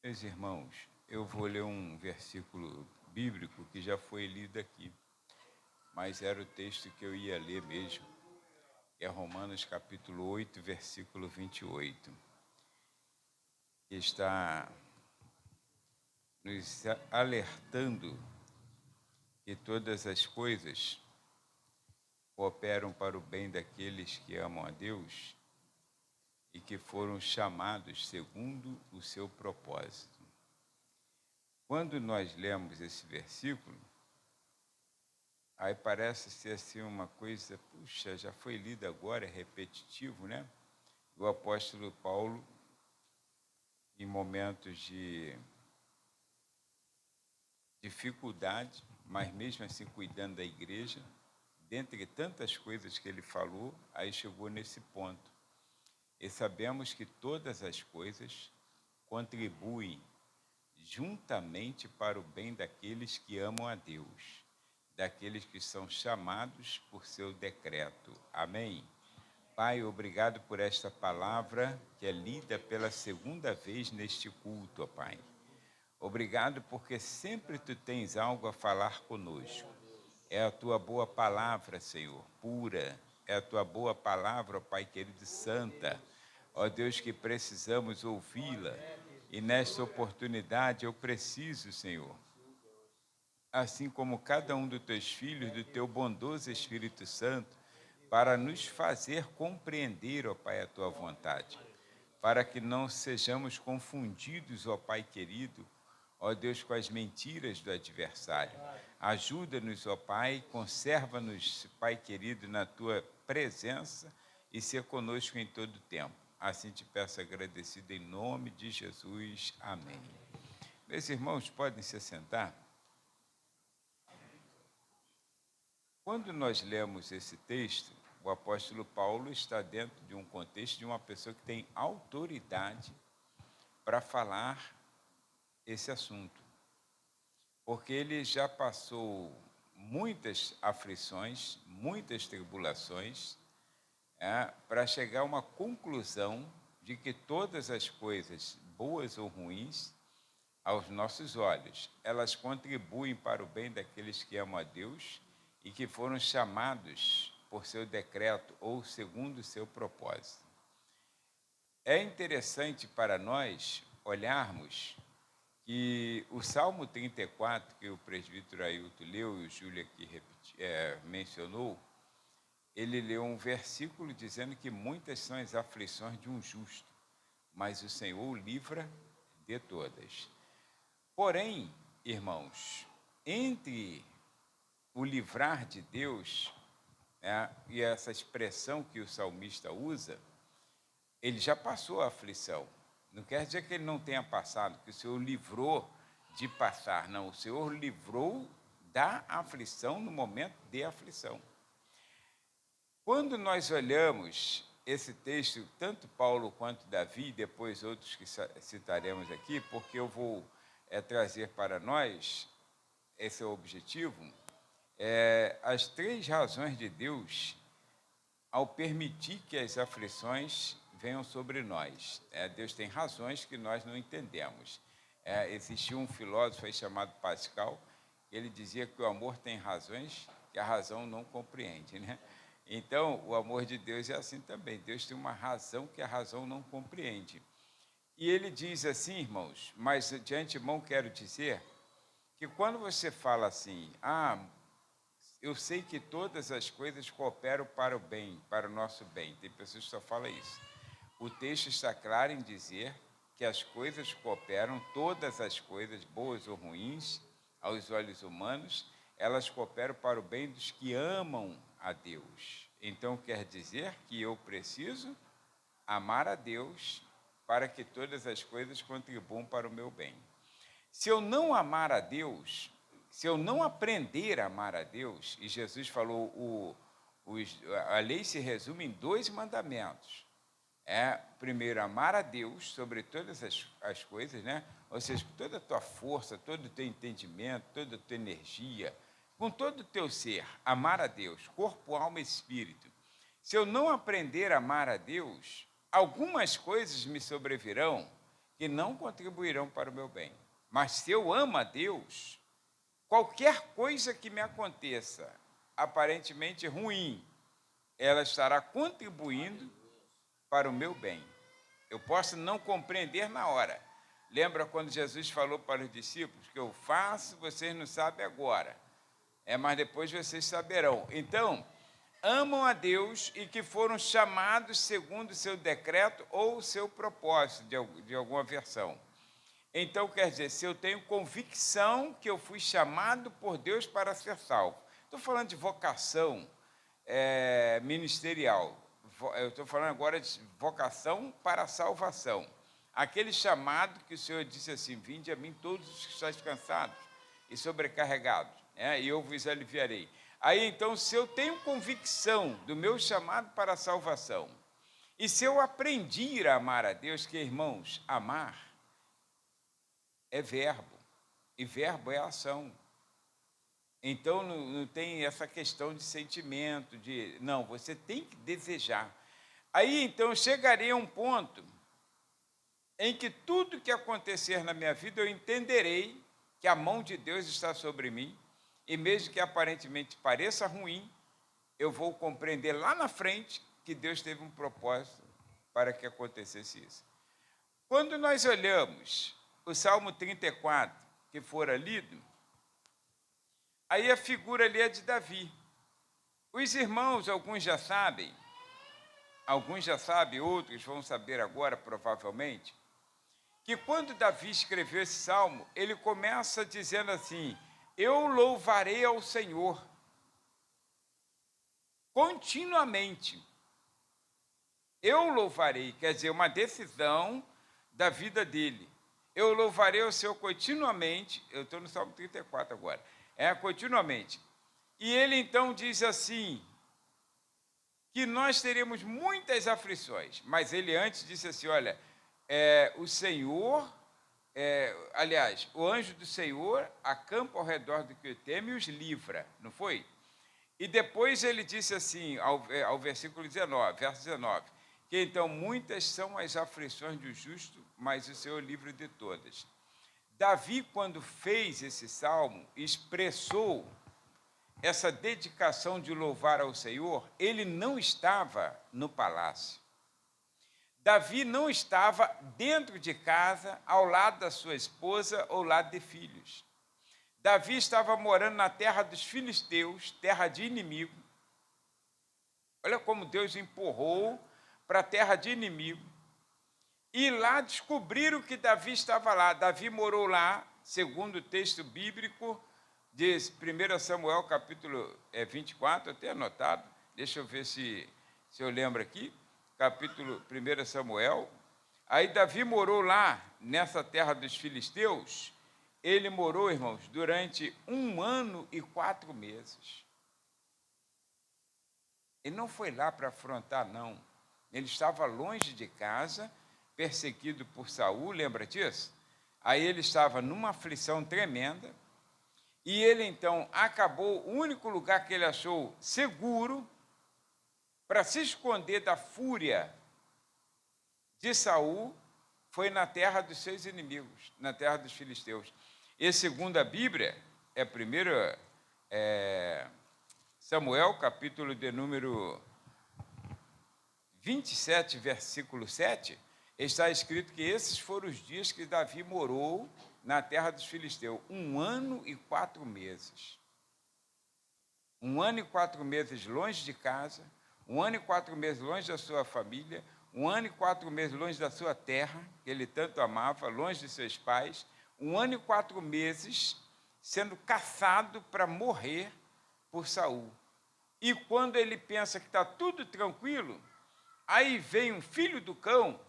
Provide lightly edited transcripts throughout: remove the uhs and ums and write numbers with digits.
Meus irmãos, eu vou ler um versículo bíblico que já foi lido aqui, mas era o texto que eu ia ler mesmo. É Romanos capítulo 8, versículo 28, que está nos alertando que todas as coisas cooperam para o bem daqueles que amam a Deus e que foram chamados segundo o seu propósito. Quando nós lemos esse versículo, aí parece ser assim uma coisa, puxa, já foi lido agora, é repetitivo, né? O apóstolo Paulo, em momentos de dificuldade, mas mesmo assim cuidando da igreja, dentre tantas coisas que ele falou, aí chegou nesse ponto. E sabemos que todas as coisas contribuem juntamente para o bem daqueles que amam a Deus, daqueles que são chamados por seu decreto. Amém? Pai, obrigado por esta palavra que é lida pela segunda vez neste culto, ó Pai. Obrigado porque sempre tu tens algo a falar conosco. É a tua boa palavra, Senhor, pura. É a tua boa palavra, ó Pai querido, santa. Ó Deus, que precisamos ouvi-la. E nesta oportunidade eu preciso, Senhor, assim como cada um dos teus filhos, do teu bondoso Espírito Santo, para nos fazer compreender, ó Pai, a tua vontade, para que não sejamos confundidos, ó Pai querido, ó Deus, com as mentiras do adversário. Ajuda-nos, ó Pai, conserva-nos, Pai querido, na tua presença e ser conosco em todo o tempo. Assim te peço agradecido em nome de Jesus. Amém. Meus irmãos, podem se sentar? Quando nós lemos esse texto, o apóstolo Paulo está dentro de um contexto de uma pessoa que tem autoridade para falar esse assunto, porque ele já passou muitas aflições, muitas tribulações, para chegar a uma conclusão de que todas as coisas, boas ou ruins, aos nossos olhos, elas contribuem para o bem daqueles que amam a Deus e que foram chamados por seu decreto ou segundo o seu propósito. É interessante para nós olharmos que o Salmo 34, que o presbítero Ailton leu e o Júlio aqui mencionou, ele leu um versículo dizendo que muitas são as aflições de um justo, mas o Senhor o livra de todas. Porém, irmãos, entre o livrar de Deus, e essa expressão que o salmista usa, ele já passou a aflição. Não quer dizer que ele não tenha passado, que o Senhor livrou de passar. Não, o Senhor livrou da aflição no momento de aflição. Quando nós olhamos esse texto, tanto Paulo quanto Davi, depois outros que citaremos aqui, porque eu vou trazer para nós, esse é o objetivo, as três razões de Deus ao permitir que as aflições venham sobre nós. Deus tem razões que nós não entendemos. Existia um filósofo aí chamado Pascal, ele dizia que o amor tem razões que a razão não compreende, né? Então, o amor de Deus é assim também. Deus tem uma razão que a razão não compreende. E ele diz assim, irmãos, mas de antemão quero dizer que quando você fala assim, eu sei que todas as coisas cooperam para o bem, para o nosso bem. Tem pessoas que só falam isso. O texto está claro em dizer que as coisas cooperam, todas as coisas, boas ou ruins, aos olhos humanos, elas cooperam para o bem dos que amam a Deus. Então quer dizer que eu preciso amar a Deus para que todas as coisas contribuam para o meu bem. Se eu não amar a Deus, se eu não aprender a amar a Deus, e Jesus falou, a lei se resume em 2 mandamentos. Primeiro, amar a Deus sobre todas as coisas, né? Ou seja, com toda a tua força, todo o teu entendimento, toda a tua energia, com todo o teu ser, amar a Deus, corpo, alma e espírito. Se eu não aprender a amar a Deus, algumas coisas me sobrevirão que não contribuirão para o meu bem. Mas se eu amo a Deus, qualquer coisa que me aconteça, aparentemente ruim, ela estará contribuindo para o meu bem. Eu posso não compreender na hora. Lembra quando Jesus falou para os discípulos que eu faço, vocês não sabem agora, mas depois vocês saberão. Então, amam a Deus e que foram chamados segundo o seu decreto ou o seu propósito, de alguma versão. Então, quer dizer, se eu tenho convicção que eu fui chamado por Deus para ser salvo. Estou falando de vocação ministerial. Eu estou falando agora de vocação para a salvação. Aquele chamado que o Senhor disse assim, vinde a mim todos os que estáis cansados e sobrecarregados, e eu vos aliviarei. Aí, então, se eu tenho convicção do meu chamado para a salvação, e se eu aprendi a amar a Deus, que, irmãos, amar é verbo, e verbo é ação. Então, não tem essa questão de sentimento, não, você tem que desejar. Aí, então, chegarei a um ponto em que tudo que acontecer na minha vida, eu entenderei que a mão de Deus está sobre mim, e mesmo que aparentemente pareça ruim, eu vou compreender lá na frente que Deus teve um propósito para que acontecesse isso. Quando nós olhamos o Salmo 34, que fora lido, aí a figura ali é de Davi. Os irmãos, alguns já sabem, outros vão saber agora, provavelmente, que quando Davi escreveu esse salmo, ele começa dizendo assim, eu louvarei ao Senhor continuamente. Eu louvarei, quer dizer, uma decisão da vida dele. Eu louvarei ao Senhor continuamente, eu estou no Salmo 34 agora, continuamente. E ele então diz assim, que nós teremos muitas aflições, mas ele antes disse assim, olha, o Senhor, aliás, o anjo do Senhor acampa ao redor do que o teme e os livra, não foi? E depois ele disse assim, ao versículo 19, verso 19, que então muitas são as aflições do justo, mas o Senhor livra de todas. Davi, quando fez esse salmo, expressou essa dedicação de louvar ao Senhor, ele não estava no palácio. Davi não estava dentro de casa, ao lado da sua esposa ou ao lado de filhos. Davi estava morando na terra dos filisteus, terra de inimigo. Olha como Deus o empurrou para a terra de inimigo. E lá descobriram que Davi estava lá. Davi morou lá, segundo o texto bíblico, de 1 Samuel, capítulo 24, até anotado. Deixa eu ver se eu lembro aqui. Capítulo 1 Samuel. Aí Davi morou lá, nessa terra dos filisteus. Ele morou, irmãos, durante 1 ano e 4 meses. Ele não foi lá para afrontar, não. Ele estava longe de casa, perseguido por Saul, lembra disso? Aí ele estava numa aflição tremenda, e ele então acabou, o único lugar que ele achou seguro para se esconder da fúria de Saul foi na terra dos seus inimigos, na terra dos filisteus. E segundo a Bíblia, 1 Samuel, capítulo de número 27, versículo 7, está escrito que esses foram os dias que Davi morou na terra dos filisteus, 1 ano e 4 meses. 1 ano e 4 meses longe de casa, 1 ano e 4 meses longe da sua família, 1 ano e 4 meses longe da sua terra, que ele tanto amava, longe de seus pais, 1 ano e 4 meses sendo caçado para morrer por Saul. E quando ele pensa que está tudo tranquilo, aí vem um filho do cão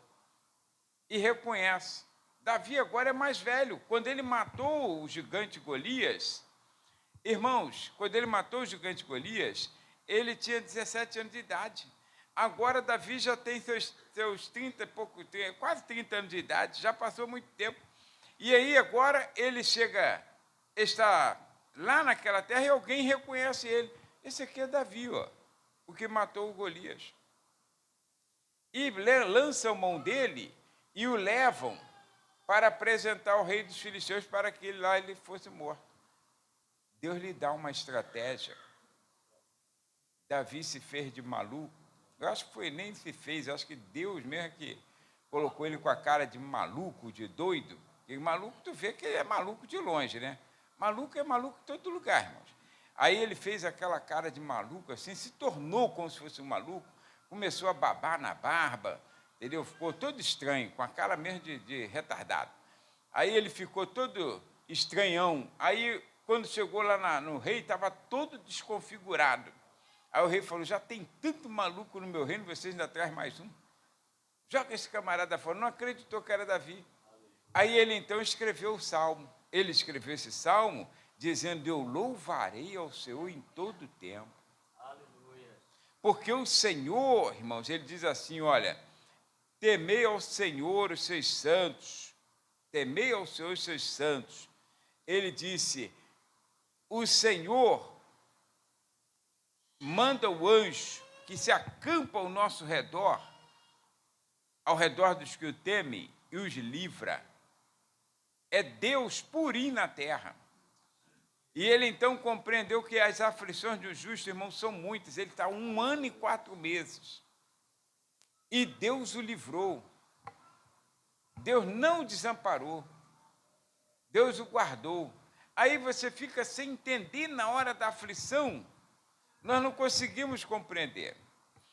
e reconhece. Davi agora é mais velho. Quando ele matou o gigante Golias, irmãos, quando ele matou o gigante Golias, ele tinha 17 anos de idade. Agora Davi já tem seus 30 e pouco, quase 30 anos de idade, já passou muito tempo. E aí agora ele está lá naquela terra e alguém reconhece ele. Esse aqui é Davi, o que matou o Golias. E lançam mão dele e o levam para apresentar o rei dos filisteus para que ele fosse morto. Deus lhe dá uma estratégia. Davi se fez de maluco. Eu acho que nem se fez, eu acho que Deus mesmo que colocou ele com a cara de maluco, de doido. E maluco, tu vê que ele é maluco de longe, né? Maluco é maluco em todo lugar, irmãos. Aí ele fez aquela cara de maluco, assim, se tornou como se fosse um maluco, começou a babar na barba, entendeu? Ficou todo estranho, com a cara mesmo de retardado. Aí ele ficou todo estranhão. Aí, quando chegou lá no rei, estava todo desconfigurado. Aí o rei falou, já tem tanto maluco no meu reino, vocês ainda trazem mais um? Joga esse camarada fora, não acreditou que era Davi. Aí ele então escreveu o salmo. Ele escreveu esse salmo dizendo, eu louvarei ao Senhor em todo o tempo. Aleluia. Porque o Senhor, irmãos, ele diz assim, olha, temei ao Senhor os seus santos, temei ao Senhor os seus santos. Ele disse, o Senhor manda o anjo que se acampa ao nosso redor, ao redor dos que o temem e os livra. É Deus purinho na terra. E ele então compreendeu que as aflições do justo, irmão, são muitas. Ele está 1 ano e 4 meses. E Deus o livrou. Deus não o desamparou. Deus o guardou. Aí você fica sem entender na hora da aflição. Nós não conseguimos compreender.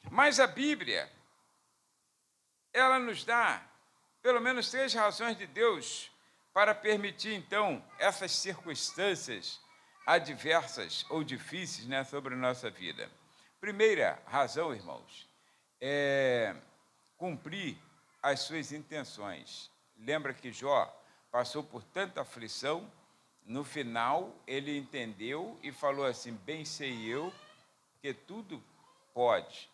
Mas a Bíblia, ela nos dá pelo menos 3 razões de Deus para permitir, então, essas circunstâncias adversas ou difíceis, né, sobre a nossa vida. Primeira razão, irmãos, é cumprir as suas intenções. Lembra que Jó passou por tanta aflição, no final ele entendeu e falou assim, bem sei eu que tudo pode,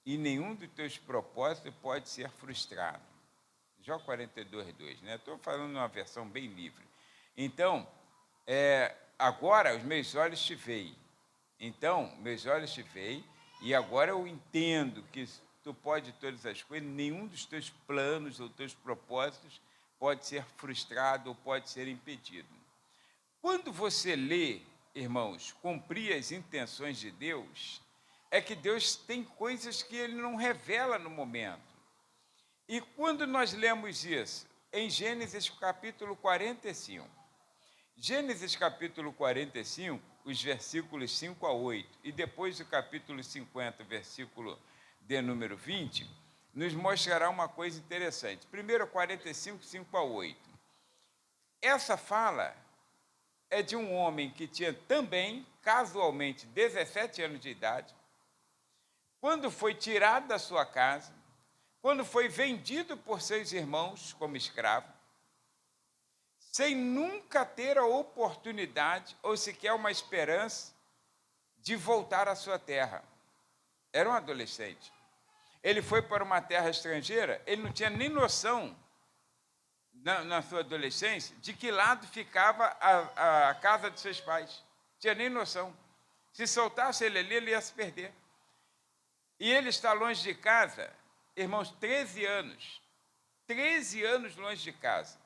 e nenhum dos teus propósitos pode ser frustrado. Jó 42:2, né? Estou falando numa versão bem livre. Então, agora os meus olhos te veem. Então, meus olhos te veem, e agora eu entendo que tu pode todas as coisas, nenhum dos teus planos ou teus propósitos pode ser frustrado ou pode ser impedido. Quando você lê, irmãos, cumprir as intenções de Deus, é que Deus tem coisas que Ele não revela no momento. E quando nós lemos isso, em Gênesis capítulo 45, Gênesis capítulo 45, os versículos 5 a 8, e depois do capítulo 50, versículo de número 20, nos mostrará uma coisa interessante. Primeiro, 45, 5 a 8. Essa fala é de um homem que tinha também, casualmente, 17 anos de idade, quando foi tirado da sua casa, quando foi vendido por seus irmãos como escravo, sem nunca ter a oportunidade ou sequer uma esperança de voltar à sua terra. Era um adolescente. Ele foi para uma terra estrangeira, ele não tinha nem noção, na sua adolescência, de que lado ficava a casa de seus pais. Não tinha nem noção. Se soltasse ele ali, ele ia se perder. E ele está longe de casa, irmãos, 13 anos. 13 anos longe de casa.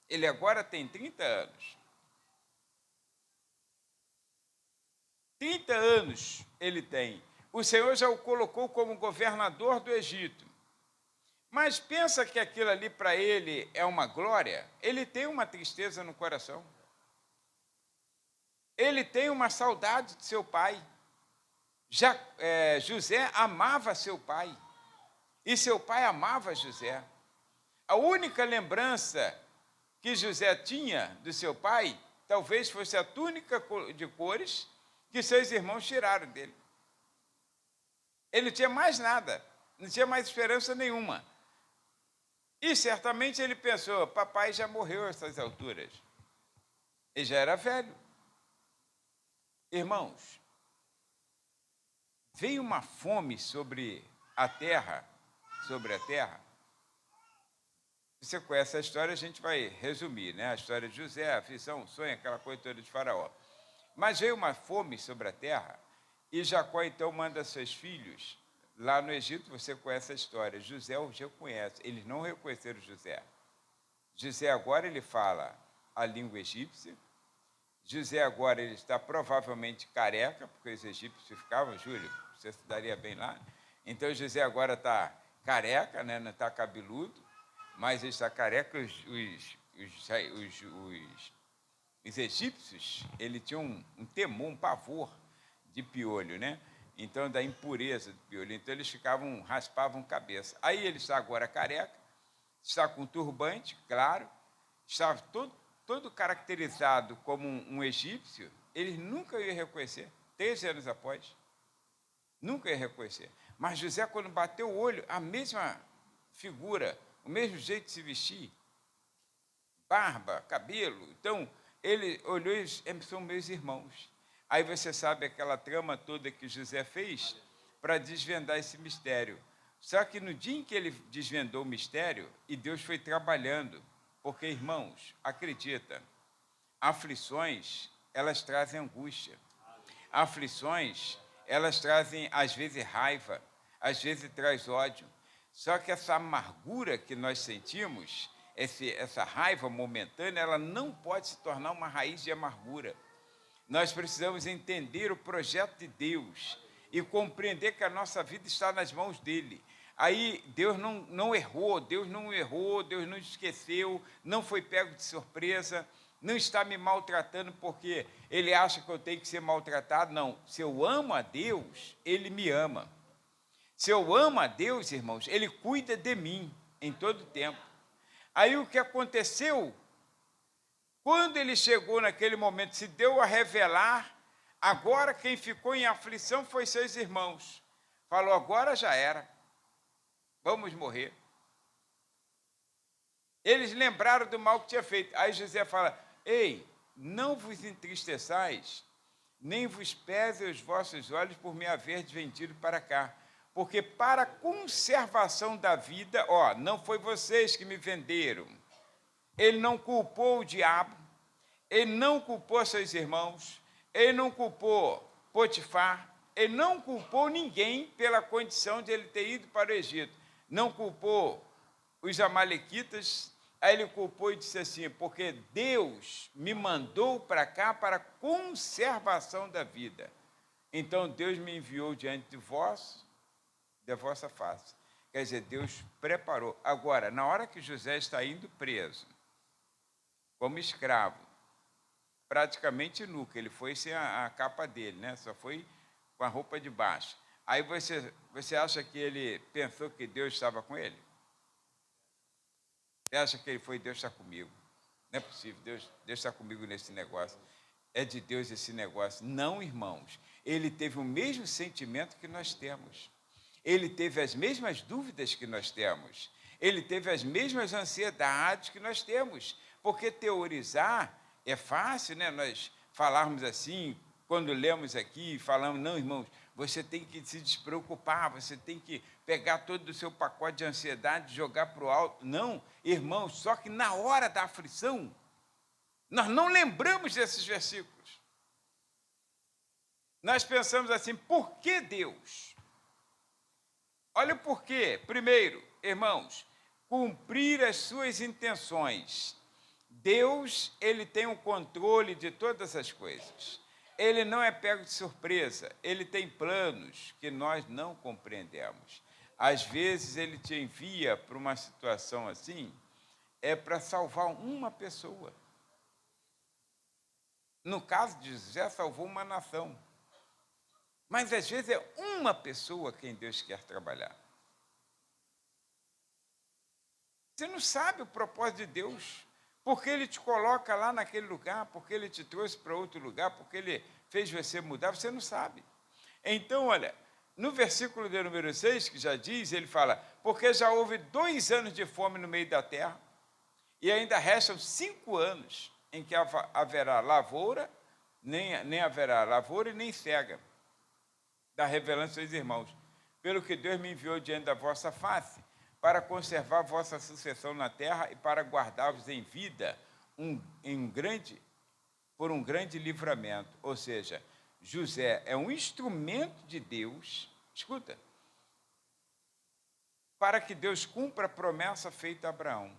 Ele agora tem 30 anos. 30 anos ele tem. O Senhor já o colocou como governador do Egito. Mas pensa que aquilo ali para ele é uma glória? Ele tem uma tristeza no coração. Ele tem uma saudade de seu pai. José amava seu pai. E seu pai amava José. A única lembrança que José tinha do seu pai, talvez fosse a túnica de cores que seus irmãos tiraram dele. Ele não tinha mais nada, não tinha mais esperança nenhuma. E certamente ele pensou, papai já morreu a essas alturas. Ele já era velho. Irmãos, veio uma fome sobre a terra. Você conhece a história, a gente vai resumir, né? A história de José, a visão, o sonho, aquela coisa toda de Faraó. Mas veio uma fome sobre a terra, e Jacó então manda seus filhos. Lá no Egito, você conhece a história, José os reconhece, eles não reconheceram José. José agora ele fala a língua egípcia. José agora ele está provavelmente careca, porque os egípcios ficavam, Júlio, você se daria bem lá. Então José agora está careca, né? Não está cabeludo, mas ele está careca. Os egípcios, ele tinha um temor, um pavor de piolho, né? Então, da impureza do piolho. Então, eles raspavam cabeça. Aí ele está agora careca, está com turbante, claro, está todo caracterizado como um egípcio, eles nunca iam reconhecer, 13 anos após, nunca ia reconhecer. Mas José, quando bateu o olho, a mesma figura, o mesmo jeito de se vestir, barba, cabelo. Então, ele olhou e disse, são meus irmãos. Aí você sabe aquela trama toda que José fez para desvendar esse mistério. Só que no dia em que ele desvendou o mistério, e Deus foi trabalhando, porque, irmãos, acredita, aflições, elas trazem angústia. Aflições, elas trazem, às vezes, raiva, às vezes traz ódio. Só que essa amargura que nós sentimos, essa raiva momentânea, ela não pode se tornar uma raiz de amargura. Nós precisamos entender o projeto de Deus e compreender que a nossa vida está nas mãos dele. Aí Deus não errou, Deus não esqueceu, não foi pego de surpresa, não está me maltratando porque ele acha que eu tenho que ser maltratado. Não, se eu amo a Deus, ele me ama. Se eu amo a Deus, irmãos, ele cuida de mim em todo tempo. Aí o que aconteceu? Quando ele chegou naquele momento, se deu a revelar, agora quem ficou em aflição foi seus irmãos. Falou, agora já era, vamos morrer. Eles lembraram do mal que tinha feito. Aí José fala, ei, não vos entristeçais, nem vos pesem os vossos olhos por me haver vendido para cá. Porque para a conservação da vida, não foi vocês que me venderam. Ele não culpou o diabo, ele não culpou seus irmãos, ele não culpou Potifar, ele não culpou ninguém pela condição de ele ter ido para o Egito. Não culpou os amalequitas, aí ele culpou e disse assim, porque Deus me mandou para cá para a conservação da vida. Então Deus me enviou diante de vós, da vossa face. Quer dizer, Deus preparou. Agora, na hora que José está indo preso, como escravo, praticamente nu, que ele foi sem a capa dele, né? Só foi com a roupa de baixo. Aí você acha que ele pensou que Deus estava com ele? Você acha que ele foi, Deus está comigo? Não é possível, Deus está comigo nesse negócio. É de Deus esse negócio. Não, irmãos. Ele teve o mesmo sentimento que nós temos. Ele teve as mesmas dúvidas que nós temos. Ele teve as mesmas ansiedades que nós temos. Porque teorizar é fácil, né? Nós falarmos assim, quando lemos aqui, falamos, não, irmãos, você tem que se despreocupar, você tem que pegar todo o seu pacote de ansiedade e jogar para o alto. Não, irmãos, só que na hora da aflição, nós não lembramos desses versículos. Nós pensamos assim, por que Deus? Olha o porquê. Primeiro, irmãos, cumprir as suas intenções. Deus, ele tem o controle de todas as coisas. Ele não é pego de surpresa, ele tem planos que nós não compreendemos. Às vezes ele te envia para uma situação assim, é para salvar uma pessoa. No caso de José, salvou uma nação. Mas às vezes é uma pessoa quem Deus quer trabalhar. Você não sabe o propósito de Deus, porque ele te coloca lá naquele lugar, porque ele te trouxe para outro lugar, porque ele fez você mudar, você não sabe. Então, olha, no versículo de número 6, que já diz, ele fala, porque já houve 2 anos de fome no meio da terra, e ainda restam 5 anos em que haverá lavoura, nem haverá lavoura e nem cega, da revelando seus irmãos, pelo que Deus me enviou diante da vossa face, para conservar vossa sucessão na terra e para guardar-vos em vida por um grande livramento. Ou seja, José é um instrumento de Deus, escuta, para que Deus cumpra a promessa feita a Abraão.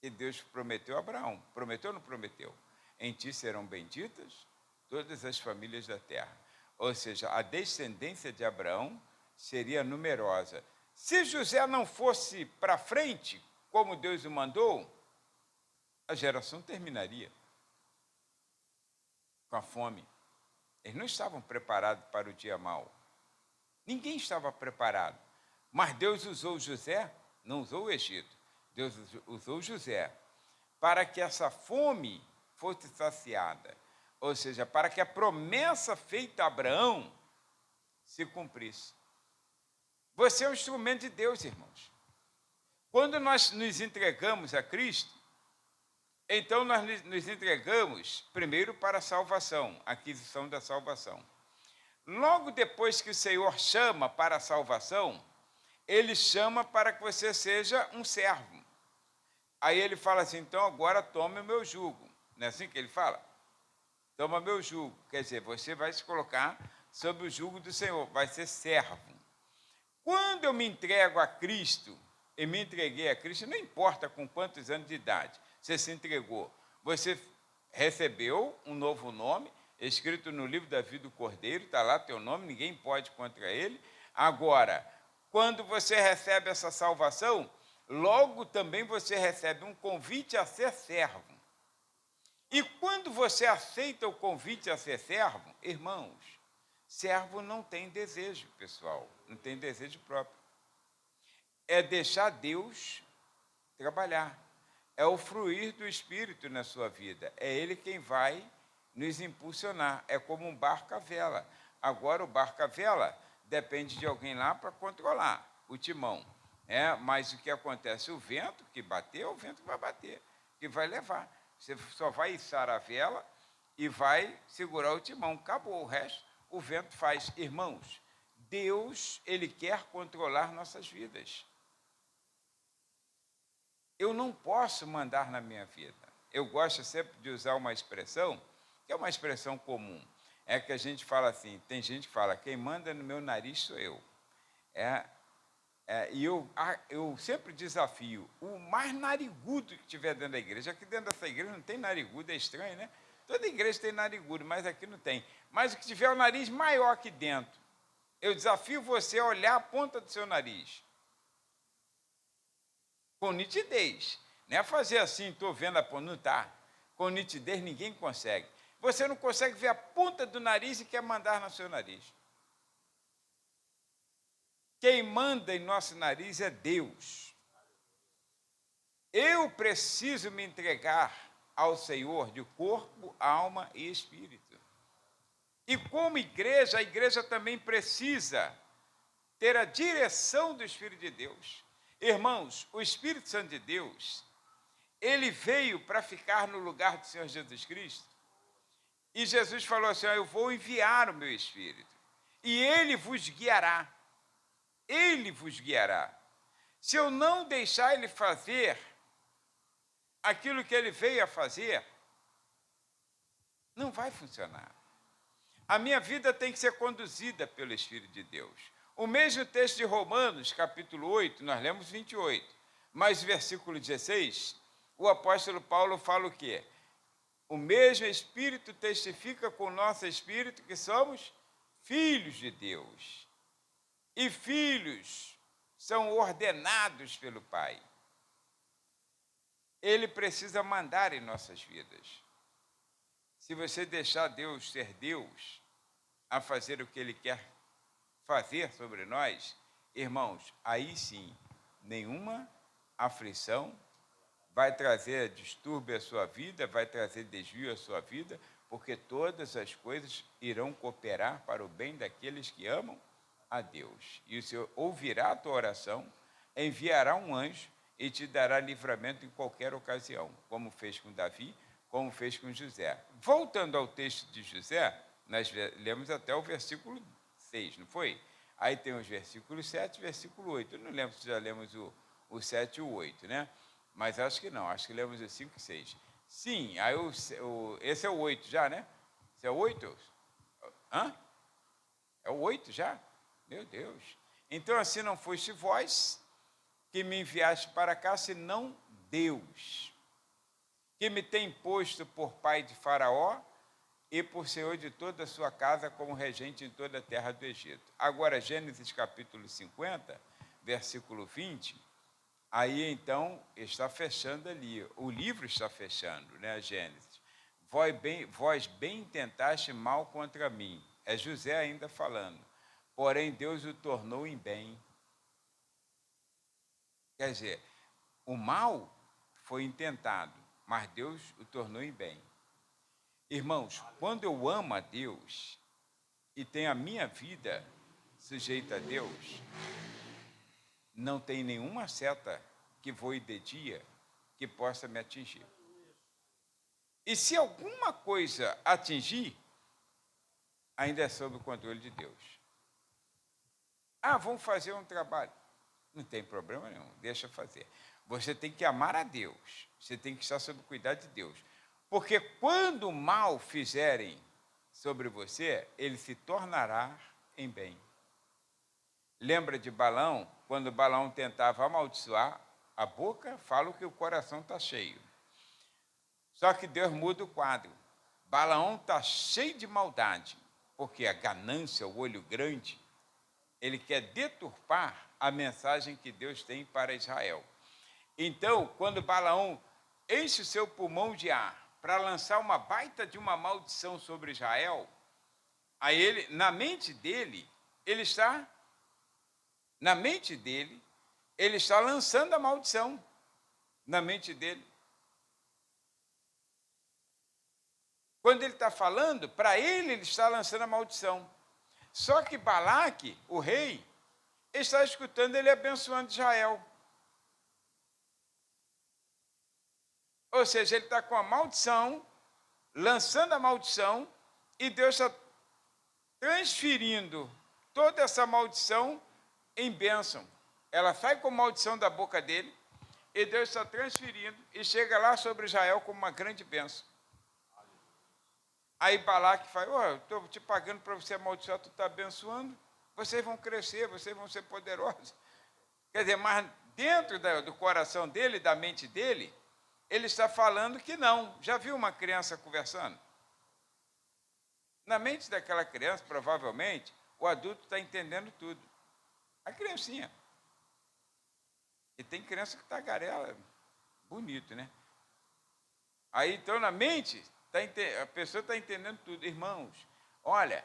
E Deus prometeu a Abraão. Prometeu ou não prometeu? Em ti serão benditas todas as famílias da terra. Ou seja, a descendência de Abraão seria numerosa. Se José não fosse para frente, como Deus o mandou, a geração terminaria com a fome. Eles não estavam preparados para o dia mau. Ninguém estava preparado. Mas Deus usou José, não usou o Egito. Deus usou José para que essa fome fosse saciada. Ou seja, para que a promessa feita a Abraão se cumprisse. Você é um instrumento de Deus, irmãos. Quando nós nos entregamos a Cristo, então nós nos entregamos primeiro para a salvação, a aquisição da salvação. Logo depois que o Senhor chama para a salvação, Ele chama para que você seja um servo. Aí Ele fala assim, então agora tome o meu jugo. Não é assim que Ele fala? Toma meu jugo. Quer dizer, você vai se colocar sob o jugo do Senhor, vai ser servo. Quando eu me entrego a Cristo, e me entreguei a Cristo, não importa com quantos anos de idade você se entregou, você recebeu um novo nome, escrito no livro da vida do Cordeiro, está lá teu nome, ninguém pode contra ele. Agora, quando você recebe essa salvação, logo também você recebe um convite a ser servo. E quando você aceita o convite a ser servo, irmãos, servo não tem desejo, pessoal, não tem desejo próprio. É deixar Deus trabalhar. É o fruir do Espírito na sua vida. É Ele quem vai nos impulsionar. É como um barco à vela. Agora, o barco à vela depende de alguém lá para controlar o timão. Mas o que acontece? O vento que bateu, o vento vai bater, que vai levar. Você só vai içar a vela e vai segurar o timão. Acabou. O resto, o vento faz. Irmãos, Deus, Ele quer controlar nossas vidas. Eu não posso mandar na minha vida. Eu gosto sempre de usar uma expressão, que é uma expressão comum. É que a gente fala assim, tem gente que fala, quem manda no meu nariz sou eu. E eu sempre desafio, o mais narigudo que tiver dentro da igreja, aqui dentro dessa igreja não tem narigudo, é estranho, né? Toda igreja tem narigudo, mas aqui não tem. Mas o que tiver o nariz maior aqui dentro, eu desafio você a olhar a ponta do seu nariz. Com nitidez. Não é fazer assim, estou vendo a ponta, não está. Com nitidez ninguém consegue. Você não consegue ver a ponta do nariz e quer mandar no seu nariz. Quem manda em nosso nariz é Deus. Eu preciso me entregar ao Senhor de corpo, alma e espírito. E como igreja, a igreja também precisa ter a direção do Espírito de Deus. Irmãos, o Espírito Santo de Deus, ele veio para ficar no lugar do Senhor Jesus Cristo. E Jesus falou assim, eu vou enviar o meu Espírito. E ele vos guiará. Ele vos guiará. Se eu não deixar ele fazer aquilo que ele veio a fazer, não vai funcionar. A minha vida tem que ser conduzida pelo Espírito de Deus. O mesmo texto de Romanos, capítulo 8, nós lemos 28, mas versículo 16, o apóstolo Paulo fala o quê? O mesmo Espírito testifica com o nosso Espírito que somos filhos de Deus. E filhos são ordenados pelo Pai. Ele precisa mandar em nossas vidas. Se você deixar Deus ser Deus, a fazer o que Ele quer fazer sobre nós, irmãos, aí sim, nenhuma aflição vai trazer distúrbio à sua vida, vai trazer desvio à sua vida, porque todas as coisas irão cooperar para o bem daqueles que amam a Deus. E o Senhor ouvirá a tua oração, enviará um anjo e te dará livramento em qualquer ocasião, como fez com Davi, como fez com José. Voltando ao texto de José, nós lemos até o versículo 6, não foi? Aí tem os versículos 7 e versículo 8. Eu não lembro se já lemos o 7 e o 8, né? Mas acho que não, acho que lemos o 5 e 6. Sim, aí esse é o 8 já, né? Esse é o 8? Hã? É o 8 já? Meu Deus. Então, assim não foste vós que me enviaste para cá, senão Deus. que me tem posto por pai de Faraó e por senhor de toda a sua casa, como regente em toda a terra do Egito. Agora, Gênesis capítulo 50, versículo 20, aí então está fechando ali, o livro está fechando, né, Gênesis. Vós bem tentaste mal contra mim. É José ainda falando. Porém, Deus o tornou em bem. Quer dizer, o mal foi intentado, mas Deus o tornou em bem. Irmãos, quando eu amo a Deus e tenho a minha vida sujeita a Deus, não tem nenhuma seta que voe de dia que possa me atingir. E se alguma coisa atingir, ainda é sob o controle de Deus. Vamos fazer um trabalho. Não tem problema nenhum, deixa fazer. Você tem que amar a Deus, você tem que estar sob o cuidado de Deus. Porque quando mal fizerem sobre você, ele se tornará em bem. Lembra de Balaão? Quando Balaão tentava amaldiçoar, a boca fala que o coração está cheio. Só que Deus muda o quadro. Balaão está cheio de maldade, porque a ganância, o olho grande, ele quer deturpar a mensagem que Deus tem para Israel. Então, quando Balaão enche o seu pulmão de ar para lançar uma baita de uma maldição sobre Israel, aí ele, na mente dele, ele está lançando a maldição na mente dele. Quando ele está falando, para ele está lançando a maldição. Só que Balaque, o rei, está escutando ele abençoando Israel. Ou seja, ele está com a maldição, lançando a maldição, e Deus está transferindo toda essa maldição em bênção. Ela sai com maldição da boca dele, e Deus está transferindo, e chega lá sobre Israel como uma grande bênção. Aí Balaque fala, eu estou te pagando para você amaldiçoar, tu está abençoando, vocês vão crescer, vocês vão ser poderosos. Quer dizer, mas dentro do coração dele, da mente dele, ele está falando que não. Já viu uma criança conversando? Na mente daquela criança, provavelmente, o adulto está entendendo tudo. A criancinha. E tem criança que tagarela, bonito, né? Aí, então, na mente, a pessoa está entendendo tudo. Irmãos, olha,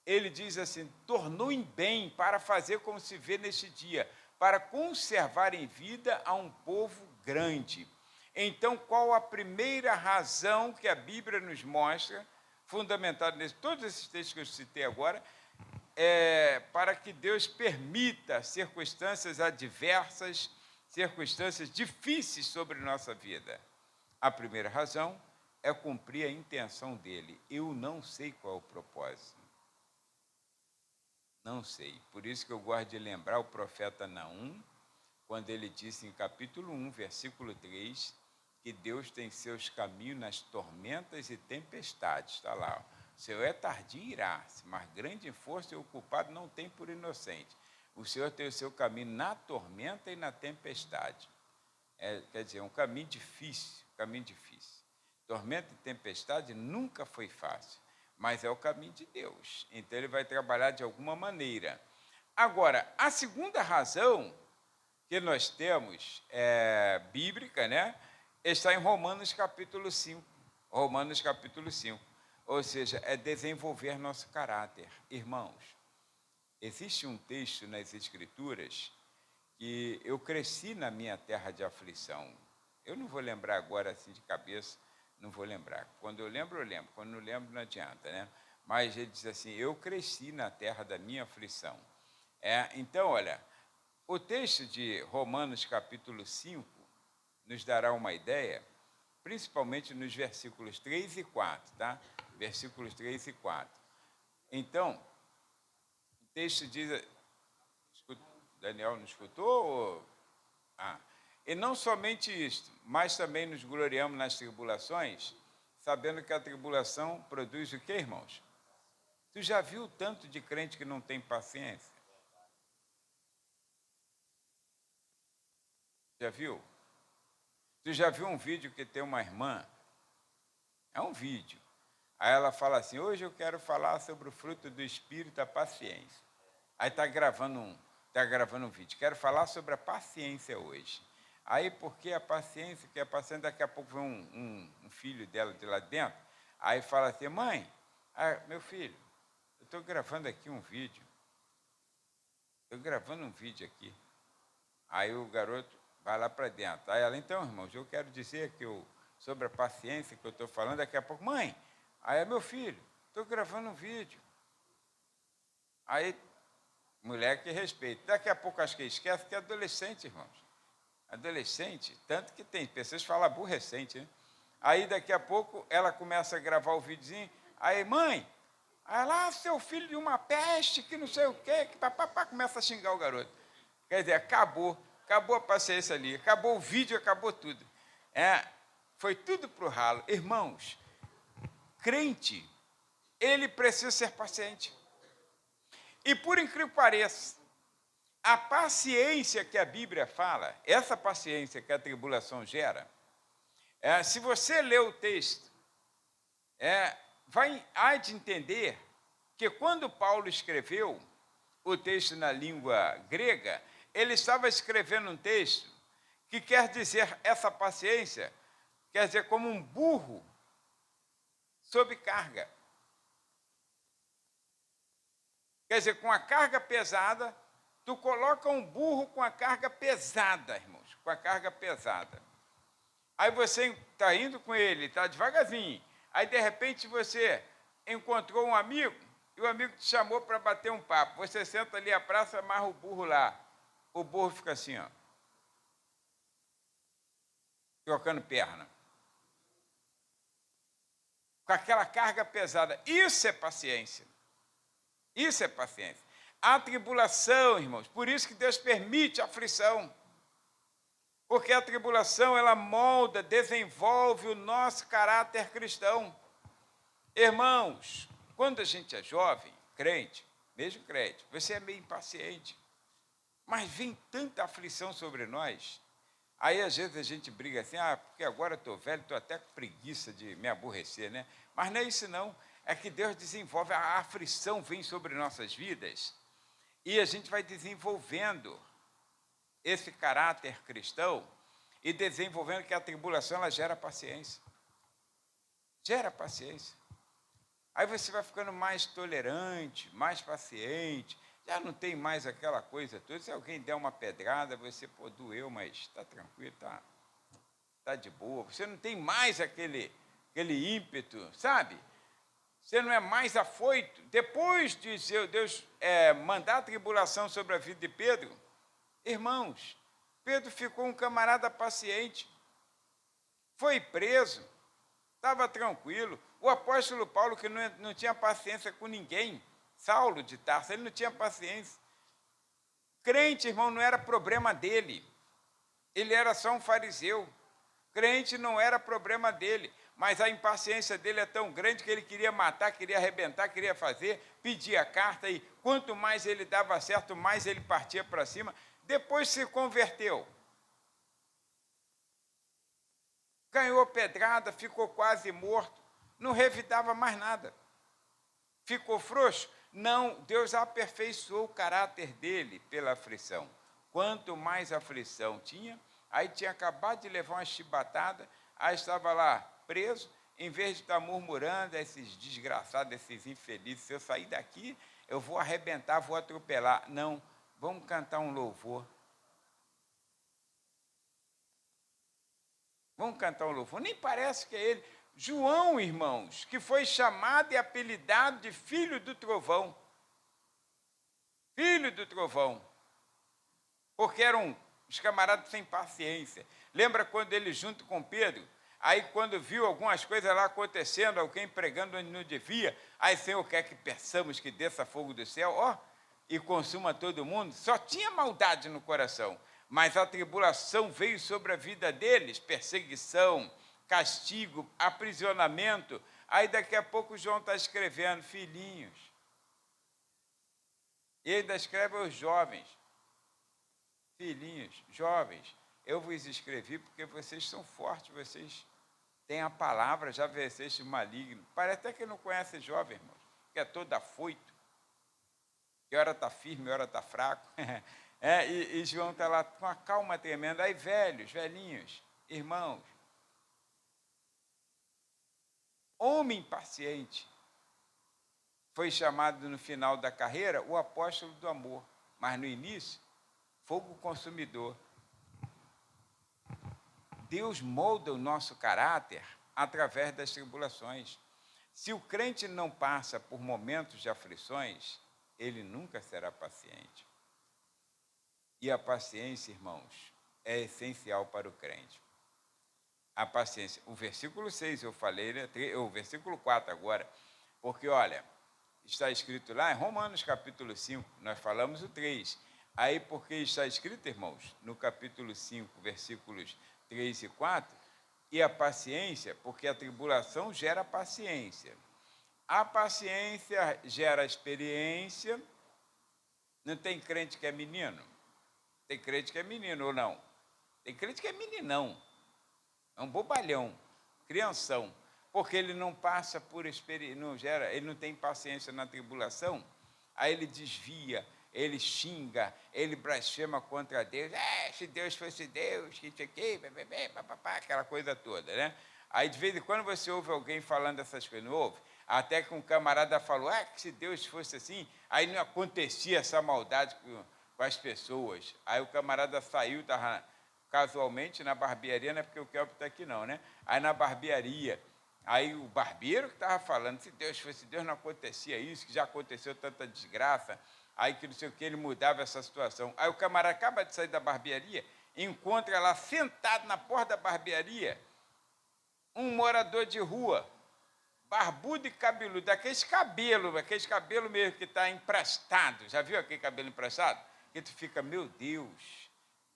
ele diz assim, tornou em bem para fazer como se vê neste dia, para conservar em vida a um povo grande. Então, qual a primeira razão que a Bíblia nos mostra, fundamentada nesse todos esses textos que eu citei agora, para que Deus permita circunstâncias adversas, circunstâncias difíceis sobre nossa vida? A primeira razão é cumprir a intenção dele. Eu não sei qual é o propósito. Não sei. Por isso que eu gosto de lembrar o profeta Naum, quando ele disse em capítulo 1, versículo 3, que Deus tem seus caminhos nas tormentas e tempestades. Está lá. O Senhor é tardio e irá-se, mas grande em força e o culpado não tem por inocente. O Senhor tem o seu caminho na tormenta e na tempestade. Quer dizer, um caminho difícil, Tormenta e tempestade nunca foi fácil, mas é o caminho de Deus. Então, ele vai trabalhar de alguma maneira. Agora, a segunda razão que nós temos, bíblica, né, está em Romanos capítulo 5. Romanos capítulo 5. Ou seja, é desenvolver nosso caráter. Irmãos, existe um texto nas Escrituras que eu cresci na minha terra de aflição. Eu não vou lembrar agora assim de cabeça, não vou lembrar. Quando eu lembro, eu lembro. Quando não lembro, não adianta, né? Mas ele diz assim, eu cresci na terra da minha aflição. Então, olha, o texto de Romanos capítulo 5 nos dará uma ideia, principalmente nos versículos 3 e 4, tá? Versículos 3 e 4. Então, o texto diz... Daniel não escutou? E não somente isto, mas também nos gloriamos nas tribulações, sabendo que a tribulação produz o quê, irmãos? Tu já viu tanto de crente que não tem paciência? Já viu? Tu já viu um vídeo que tem uma irmã? É um vídeo. Aí ela fala assim, hoje eu quero falar sobre o fruto do Espírito, a paciência. Aí está gravando um vídeo. Quero falar sobre a paciência hoje. Aí, porque a paciência, que a paciência, daqui a pouco vem um filho dela de lá dentro, aí fala assim, mãe, meu filho, eu estou gravando aqui um vídeo. Estou gravando um vídeo aqui. Aí o garoto vai lá para dentro. Aí ela, então, irmãos, eu quero dizer que sobre a paciência que eu estou falando, daqui a pouco, mãe, aí é meu filho, estou gravando um vídeo. Aí, mulher que respeita. Daqui a pouco acho que esquece que é adolescente, irmãos. Adolescente, tanto que tem pessoas que falam aborrecente, né? Aí daqui a pouco ela começa a gravar o videozinho, aí, mãe, aí lá, seu filho de uma peste, que não sei o quê, que papapá, começa a xingar o garoto. Quer dizer, acabou a paciência ali, acabou o vídeo, acabou tudo. Foi tudo para o ralo. Irmãos, crente, ele precisa ser paciente. E por incrível que pareça, a paciência que a Bíblia fala, essa paciência que a tribulação gera, se você ler o texto, há de entender que quando Paulo escreveu o texto na língua grega, ele estava escrevendo um texto que quer dizer, essa paciência, quer dizer como um burro sob carga. Quer dizer, com a carga pesada, tu coloca um burro com a carga pesada, irmãos, com a carga pesada. Aí você está indo com ele, está devagarzinho. Aí, de repente, você encontrou um amigo, e o amigo te chamou para bater um papo. Você senta ali à praça, amarra o burro lá. O burro fica assim, ó, trocando perna. Com aquela carga pesada. Isso é paciência. Isso é paciência. A tribulação, irmãos, por isso que Deus permite a aflição. Porque a tribulação, ela molda, desenvolve o nosso caráter cristão. Irmãos, quando a gente é jovem, crente, mesmo crente, você é meio impaciente. Mas vem tanta aflição sobre nós. Aí, às vezes, a gente briga assim, porque agora estou velho, estou até com preguiça de me aborrecer, né? Mas não é isso, não. É que Deus desenvolve, a aflição vem sobre nossas vidas e a gente vai desenvolvendo esse caráter cristão e desenvolvendo que a tribulação, ela gera paciência. Gera paciência. Aí você vai ficando mais tolerante, mais paciente, já não tem mais aquela coisa toda. Se alguém der uma pedrada, você, doeu, mas está tranquilo, tá de boa. Você não tem mais aquele ímpeto, sabe? Você não é mais afoito. Depois de Deus mandar a tribulação sobre a vida de Pedro, irmãos, Pedro ficou um camarada paciente. Foi preso, estava tranquilo. O apóstolo Paulo, que não tinha paciência com ninguém, Saulo de Tarso, ele não tinha paciência. Crente, irmão, não era problema dele. Ele era só um fariseu. Crente não era problema dele, mas a impaciência dele é tão grande que ele queria matar, queria arrebentar, queria fazer, pedia carta, e quanto mais ele dava certo, mais ele partia para cima. Depois se converteu. Ganhou pedrada, ficou quase morto, não revidava mais nada. Ficou frouxo? Não, Deus aperfeiçoou o caráter dele pela aflição. Quanto mais aflição tinha, aí tinha acabado de levar uma chibatada, aí estava lá preso, em vez de estar murmurando, esses desgraçados, esses infelizes, se eu sair daqui, eu vou arrebentar, vou atropelar. Não, vamos cantar um louvor. Vamos cantar um louvor. Nem parece que é ele. João, irmãos, que foi chamado e apelidado de filho do trovão. Filho do trovão. Porque eram os camaradas sem paciência. Lembra quando ele, junto com Pedro, aí quando viu algumas coisas lá acontecendo, alguém pregando onde não devia, aí, Senhor, quer que peçamos que desça fogo do céu, e consuma todo mundo? Só tinha maldade no coração, mas a tribulação veio sobre a vida deles, perseguição, castigo, aprisionamento. Aí daqui a pouco João está escrevendo, filhinhos. E ainda escreve aos jovens, filhinhos, jovens, eu vos escrevi porque vocês são fortes, vocês têm a palavra, já venceste o maligno. Parece até que não conhece jovem, irmão, que é todo afoito, que hora está firme, hora está fraco. E João está lá com uma calma tremenda. Aí velhos, velhinhos, irmãos, homem paciente, foi chamado no final da carreira o apóstolo do amor, mas no início, fogo consumidor. Deus molda o nosso caráter através das tribulações. Se o crente não passa por momentos de aflições, ele nunca será paciente. E a paciência, irmãos, é essencial para o crente. A paciência. O versículo 6 eu falei, né? O versículo 4 agora, porque, olha, está escrito lá em Romanos capítulo 5, nós falamos o 3. Aí, porque está escrito, irmãos, no capítulo 5, versículos 3 e 4, e a paciência, porque a tribulação gera paciência. A paciência gera experiência. Não tem crente que é menino? Tem crente que é menino ou não? Tem crente que é meninão. É um bobalhão, crianção. Porque ele não passa por experiência, ele não tem paciência na tribulação, aí ele desvia, ele xinga, ele blasfema contra Deus. Se Deus fosse Deus, que isso aqui, aquela coisa toda, né? Aí, de vez em quando, você ouve alguém falando essas coisas, não ouve? Até que um camarada falou, que se Deus fosse assim, aí não acontecia essa maldade com as pessoas. Aí o camarada saiu, estava casualmente na barbearia, não é porque o Kelvin está aqui não, né? Aí na barbearia, aí o barbeiro que estava falando, se Deus fosse Deus, não acontecia isso, que já aconteceu tanta desgraça, aí que não sei o que, ele mudava essa situação. Aí o camarada acaba de sair da barbearia, encontra lá sentado na porta da barbearia, um morador de rua, barbudo e cabeludo, aqueles cabelo mesmo que está emprestado. Já viu aquele cabelo emprestado? Que tu fica, meu Deus,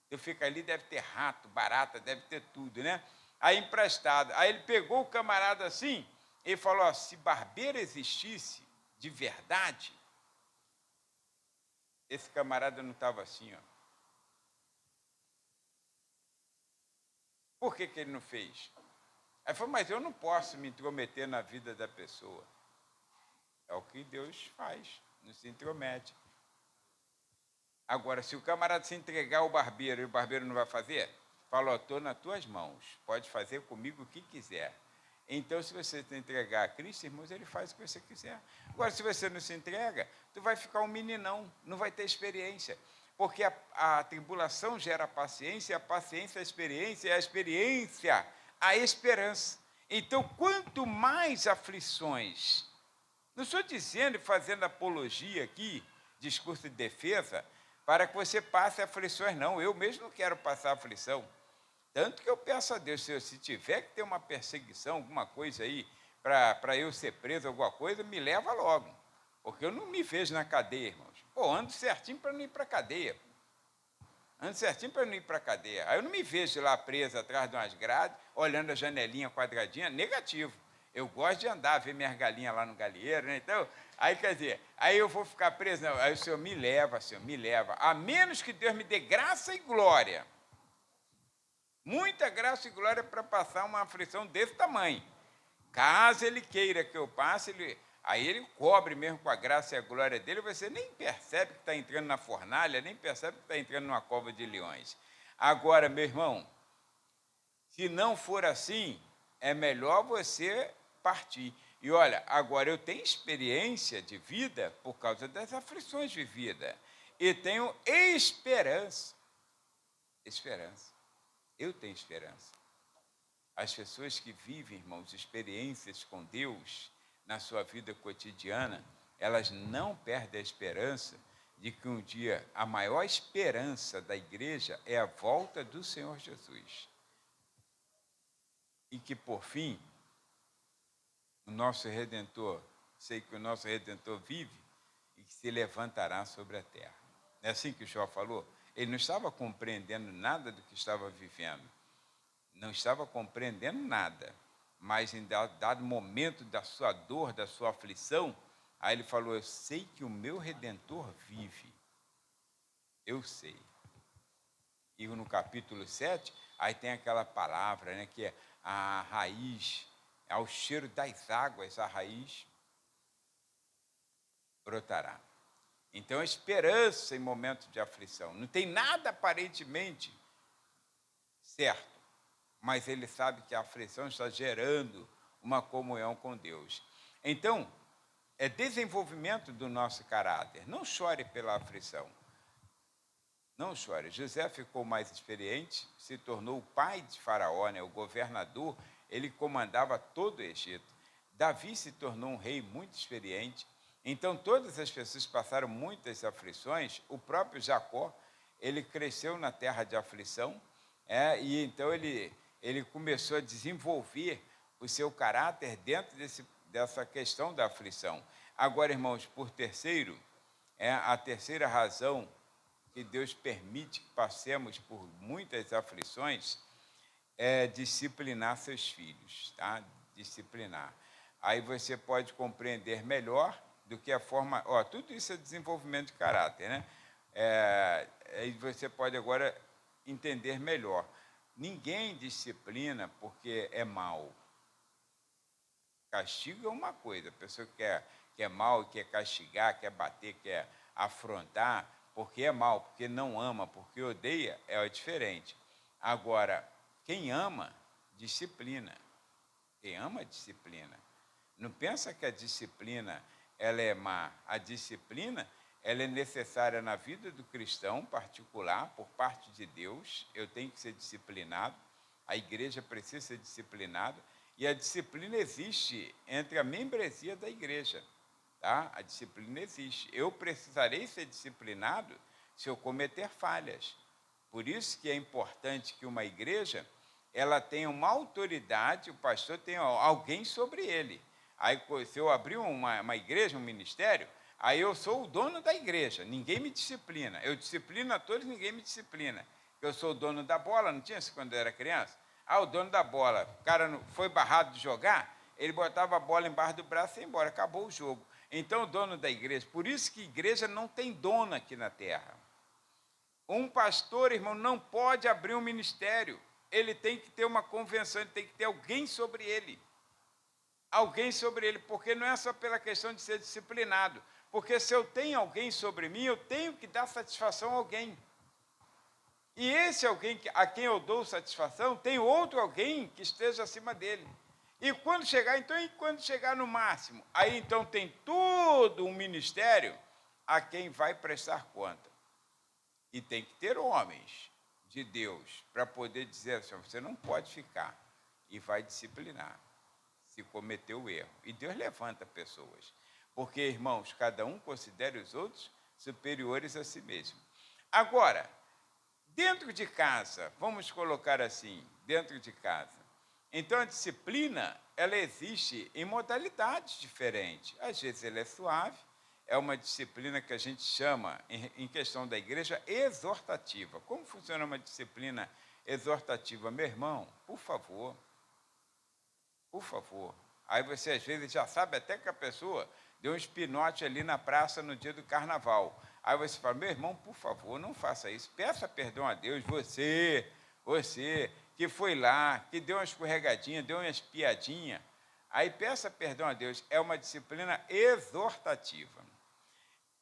tu fica ali, deve ter rato, barata, deve ter tudo, né? Aí emprestado. Aí ele pegou o camarada assim e falou, se barbeiro existisse de verdade, esse camarada não estava assim, ó. Por que ele não fez? Aí falou, mas eu não posso me intrometer na vida da pessoa. É o que Deus faz, não se intromete. Agora, se o camarada se entregar ao barbeiro e o barbeiro não vai fazer, fala, estou nas tuas mãos, pode fazer comigo o que quiser. Então, se você se entregar a Cristo, irmãos, ele faz o que você quiser. Agora, se você não se entrega, tu vai ficar um meninão, não vai ter experiência. Porque a tribulação gera paciência, a paciência a experiência, e a experiência a esperança. Então, quanto mais aflições, não estou dizendo e fazendo apologia aqui, discurso de defesa, para que você passe aflições, não. Eu mesmo não quero passar aflição. Tanto que eu peço a Deus, se tiver que ter uma perseguição, alguma coisa aí, para eu ser preso, alguma coisa, me leva logo. Porque eu não me vejo na cadeia, irmãos. Ando certinho para não ir para a cadeia. Ando certinho para não ir para a cadeia. Aí eu não me vejo lá preso atrás de umas grades, olhando a janelinha quadradinha, negativo. Eu gosto de andar, ver minhas galinhas lá no galinheiro, né? Então, aí quer dizer, aí eu vou ficar preso, não. Aí o Senhor me leva, Senhor, me leva. A menos que Deus me dê graça e glória. Muita graça e glória para passar uma aflição desse tamanho. Caso ele queira que eu passe, aí ele cobre mesmo com a graça e a glória dele, você nem percebe que está entrando na fornalha, nem percebe que está entrando numa cova de leões. Agora, meu irmão, se não for assim, é melhor você partir. E olha, agora eu tenho experiência de vida por causa das aflições de vida. E tenho esperança. Esperança. Eu tenho esperança. As pessoas que vivem, irmãos, experiências com Deus na sua vida cotidiana, elas não perdem a esperança de que um dia a maior esperança da igreja é a volta do Senhor Jesus. E que, por fim, o nosso Redentor, sei que o nosso Redentor vive e que se levantará sobre a terra. Não é assim que o Jó falou? Ele não estava compreendendo nada do que estava vivendo. Não estava compreendendo nada. Mas em dado momento da sua dor, da sua aflição, aí ele falou, eu sei que o meu Redentor vive. Eu sei. E no capítulo 7, aí tem aquela palavra, né, que é a raiz, ao cheiro das águas, a raiz brotará. Então, esperança em momentos de aflição. Não tem nada aparentemente certo, mas ele sabe que a aflição está gerando uma comunhão com Deus. Então, é desenvolvimento do nosso caráter. Não chore pela aflição. Não chore. José ficou mais experiente, se tornou o pai de Faraó, né, o governador, ele comandava todo o Egito. Davi se tornou um rei muito experiente. Então, todas as pessoas passaram muitas aflições. O próprio Jacó, ele cresceu na terra de aflição, e então ele começou a desenvolver o seu caráter dentro dessa questão da aflição. Agora, irmãos, por terceiro, a terceira razão que Deus permite que passemos por muitas aflições é disciplinar seus filhos, tá? Disciplinar. Aí você pode compreender melhor do que a forma... tudo isso é desenvolvimento de caráter, né? Aí você pode agora entender melhor. Ninguém disciplina porque é mal. Castigo é uma coisa, a pessoa que é mal, quer castigar, quer bater, quer afrontar, porque é mal, porque não ama, porque odeia, é diferente. Agora, quem ama, disciplina. Quem ama, disciplina. Não pensa que a disciplina ela é má. A disciplina ela é necessária na vida do cristão particular, por parte de Deus. Eu tenho que ser disciplinado, a igreja precisa ser disciplinada, e a disciplina existe entre a membresia da igreja. Tá? A disciplina existe. Eu precisarei ser disciplinado se eu cometer falhas. Por isso que é importante que uma igreja ela tenha uma autoridade, o pastor tenha alguém sobre ele. Aí, se eu abrir uma igreja, um ministério, aí eu sou o dono da igreja, ninguém me disciplina. Eu disciplino a todos, ninguém me disciplina. Eu sou o dono da bola, não tinha isso quando eu era criança? O dono da bola, o cara foi barrado de jogar, ele botava a bola embaixo do braço e ia embora, acabou o jogo. Então, o dono da igreja, por isso que igreja não tem dono aqui na terra. Um pastor, irmão, não pode abrir um ministério. Ele tem que ter uma convenção, ele tem que ter alguém sobre ele. Alguém sobre ele, porque não é só pela questão de ser disciplinado. Porque se eu tenho alguém sobre mim, eu tenho que dar satisfação a alguém. E esse alguém a quem eu dou satisfação, tem outro alguém que esteja acima dele. E quando chegar no máximo, aí então tem todo um ministério a quem vai prestar conta. E tem que ter homens de Deus para poder dizer assim, você não pode ficar, e vai disciplinar se cometeu o erro. E Deus levanta pessoas. Porque, irmãos, cada um considera os outros superiores a si mesmo. Agora, dentro de casa, vamos colocar assim, dentro de casa. Então, a disciplina, ela existe em modalidades diferentes. Às vezes ela é suave, é uma disciplina que a gente chama, em questão da igreja, exortativa. Como funciona uma disciplina exortativa? Meu irmão, por favor. Aí você, às vezes, já sabe até que a pessoa deu um espinote ali na praça no dia do carnaval. Aí você fala, meu irmão, por favor, não faça isso. Peça perdão a Deus, você que foi lá, que deu uma escorregadinha, deu uma espiadinha. Aí peça perdão a Deus. É uma disciplina exortativa.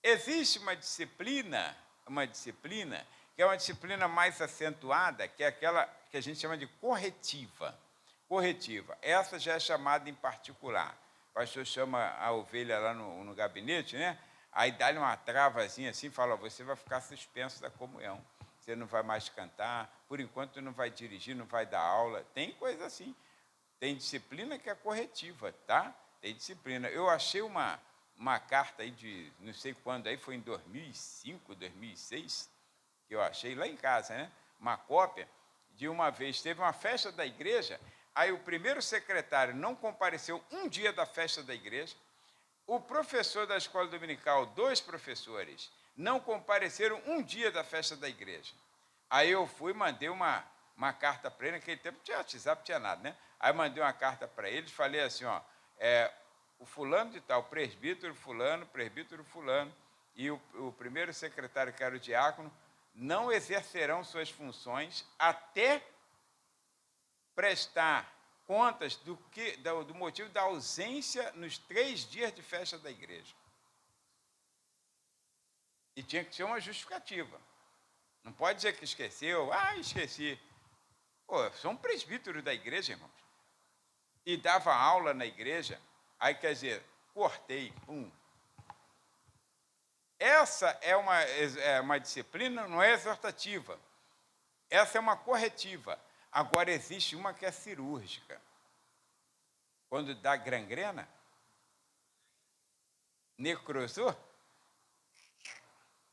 Existe uma disciplina que é uma disciplina mais acentuada, que é aquela que a gente chama de corretiva. Essa já é chamada em particular. O pastor chama a ovelha lá no gabinete, né? Aí dá-lhe uma travazinha assim, fala, você vai ficar suspenso da comunhão. Você não vai mais cantar, por enquanto não vai dirigir, não vai dar aula. Tem coisa assim. Tem disciplina que é corretiva, tá? Tem disciplina. Eu achei uma carta aí de não sei quando, aí foi em 2005, 2006, que eu achei lá em casa, né? Uma cópia de uma vez. Teve uma festa da igreja, aí o primeiro secretário não compareceu um dia da festa da igreja, o professor da escola dominical, 2 professores, não compareceram um dia da festa da igreja. Aí eu fui e mandei uma carta para ele, naquele tempo não tinha WhatsApp, não tinha nada, né? Aí eu mandei uma carta para eles, falei assim, o fulano de tal, presbítero fulano, e o primeiro secretário, que era o diácono, não exercerão suas funções até prestar contas do motivo da ausência nos 3 dias de festa da igreja. E tinha que ser uma justificativa. Não pode dizer que esqueceu. Esqueci. Pô, sou um presbítero da igreja, irmãos. E dava aula na igreja. Aí, quer dizer, cortei. Essa é uma disciplina, não é exortativa. Essa é uma corretiva. Agora, existe uma que é cirúrgica. Quando dá gangrena, necrosou,